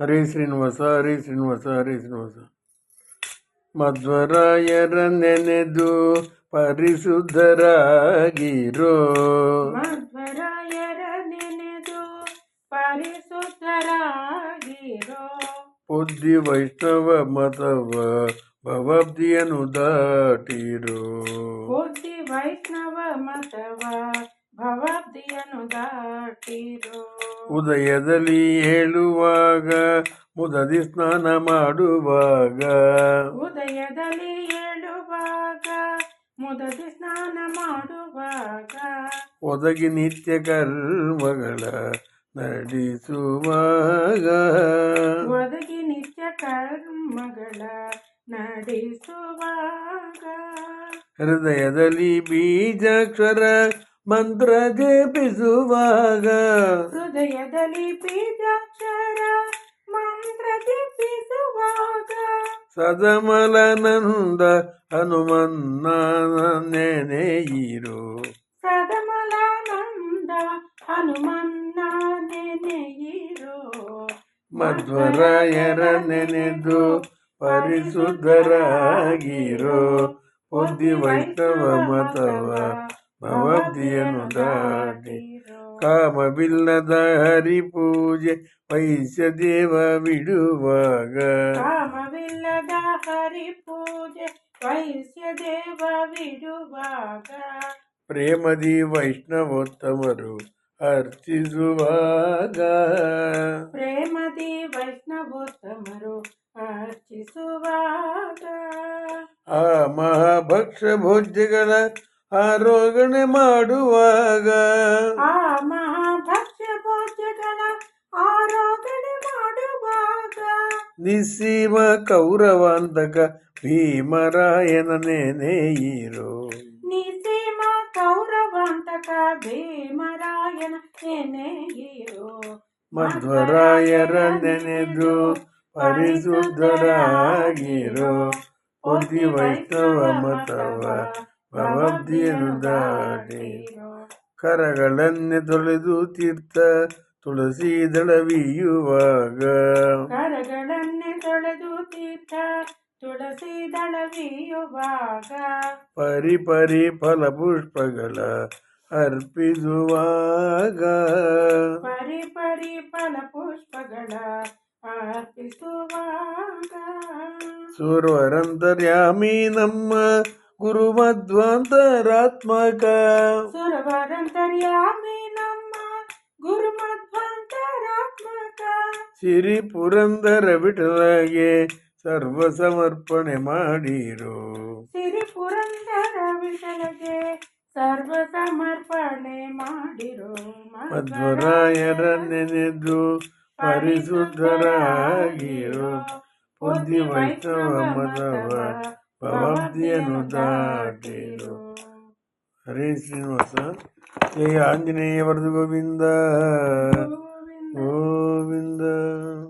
ಹರೇ ಶ್ರೀನಿವಾಸ ಹರೇ ಶ್ರೀನಿವಾಸ ಹರೇ ಶ್ರೀನಿವಾಸ. ಮಧ್ವರಾಯರ ನೆನೆದು ಪರಿಶುದ್ಧರಾಗಿರೋ, ಮಧ್ವರಾಯರ ನೆನೆದು ಪರಿಶುದ್ಧರಾಗಿರೋ, ಬುದ್ಧಿ ವೈಷ್ಣವ ಮತವ ಭವಾಬ್ದಿಯನ್ನು ದಾಟಿರೋ, ಬುದ್ಧಿ ವೈಷ್ಣವ ಮತವ ಭವಾಬ್ದಿಯನ್ನು ದಾಟಿರೋ. ಉದಯದಲ್ಲಿ ಏಳುವಾಗ ಮುದದಿ ಸ್ನಾನ ಮಾಡುವಾಗ, ಉದಯದಲ್ಲಿ ಏಳುವಾಗ ಮುದದಿ ಸ್ನಾನ ಮಾಡುವಾಗ, ಒದಗಿ ನಿತ್ಯ ಕರ್ಮಗಳ ನಡೆಸುವಾಗ, ಒದಗಿ ನಿತ್ಯ ಕರ್ಮಗಳ ನಡೆಸುವಾಗ, ಹೃದಯದಲ್ಲಿ ಬೀಜಾಕ್ಷರ ಮಂತ್ರ ಜಪಿಸುವಾಗ, ಹೃದಯದಲ್ಲಿ ಬೀಜಾಕ್ಷರ ಮಂತ್ರ ಜಪಿಸುವಾಗ, ಸದಮಲನಂದ ಹನುಮನ್ನ ನೆನೆಯಿರೋ, ಸದಮಲಾನಂದ ಹನುಮನ್ನ ನೆನೆಯಿರೋ. ಮಧ್ವರಾಯರ ನೆನೆದು ಪರಿಶುದ್ಧರಾಗಿರೋ, ಬುದ್ಧಿ ವೈಷ್ಣವ ಮತವ ಭವಾಬ್ದಿಯನ್ನು ದಾಟಿ, ಕಾಮವಿಲ್ಲದ ಹರಿಪೂಜೆ ವೈಶ್ಯದೇವ ಬಿಡುವಾಗ, ಕಾಮವಿಲ್ಲದ ಹರಿಪೂಜೆ ವೈಶ್ಯದೇವ ಬಿಡುವಾಗ, ಪ್ರೇಮದಿ ವೈಷ್ಣವೋತ್ತಮರು ಅರ್ಚಿಸುವಾಗ, ಪ್ರೇಮದಿ ವೈಷ್ಣವೋತ್ತಮರು ಅರ್ಚಿಸುವಾಗ, ಆ ಮಹಾಭಕ್ಷ ಭೋಜ್ಯಗಳ ಆರೋಗಣೆ ಮಾಡುವಾಗ, ಆ ಮಹಾಭಕ್ಷ್ಯ ಭೋಜ್ಯಗಳ ಆರೋಗಣೆ ಮಾಡುವಾಗ, ನಿಸ್ಸೀಮ ಕೌರವಾಂತಕ ಭೀಮರಾಯನ ನೆನೆಯಿರೋ, ನಿಸೀಮ ಕೌರವಾಂತಕ ಭೀಮರಾಯನ ನೆನೆಯಿರೋ. ಮಧ್ವರಾಯರ ನೆನೆದು ಪರಿಶುದ್ಧರಾಗಿರೋ, ಬುದ್ಧಿ ವೈಷ್ಣವ ಮತವ ಭವಾಬ್ದಿಯನ್ನು ದಾಟಿರೋ, ಕರಗಳನ್ನೇ ತೊಳೆದು ತೀರ್ಥ ತುಳಸಿ ದಳವಿಯುವಾಗ, ಕರಗಳನ್ನೇ ತೊಳೆದು ತೀರ್ಥ ತುಳಸಿ ದಳವಿಯುವಾಗ, ಪರಿಪರಿ ಫಲಪುಷ್ಪಗಳ ಅರ್ಪಿಸುವಾಗ, ಪರಿಪರಿ ಫಲಪುಷ್ಪಗಳ ಅರ್ಪಿಸುವಾಗ, ಸುರವರಂತರ್ಯಾಮಿ ನಮ್ಮ ಗುರು ಮಧ್ವಾಂತರಾತ್ಮಕ, ಸುರವರಂತರ್ಯಾಮಿ ನಮ್ಮ ಗುರು ಮಧ್ವಾಂತರಾತ್ಮಕ, ಸಿರಿ ಪುರಂದರ ವಿಠಲಗೆ ಸರ್ವ ಸಮರ್ಪಣೆ ಮಾಡಿರೋ, ಸಿರಿ ಪುರಂದರ ವಿಠಲಗೆ ಸರ್ವ ಸಮರ್ಪಣೆ ಮಾಡಿರೋ. ಮಧ್ವರಾಯರ ನೆನೆದು ಪರಿಶುದ್ಧರಾಗಿರೋ, ಬುದ್ಧಿ ವೈಷ್ಣವ ಮತವ ಭವಾಬ್ದಿಯನ್ನು ದಾಟಿರೋ. ಹರೇ ಶ್ರೀನಿವಾಸ. ಜಯ ಆಂಜನೇಯ ವರದು ಗೋವಿಂದ.